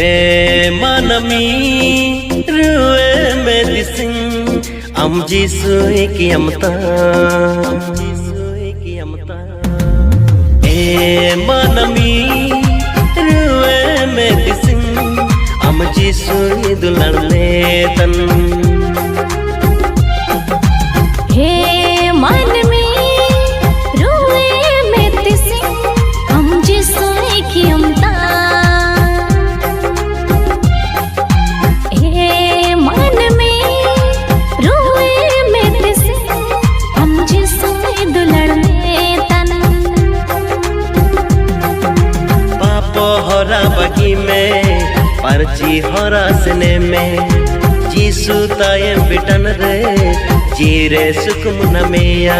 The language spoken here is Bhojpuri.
ए मनमी रुए में Dissing am jisui kiamta e manami ruwe me dising am jisui dularne tan हे मनमी रुए में दिसिंग am jisui kiamta हरा बगी में पर्ची हरा सने में जीसु ताये बिटन रे जीरे सुख मुन में या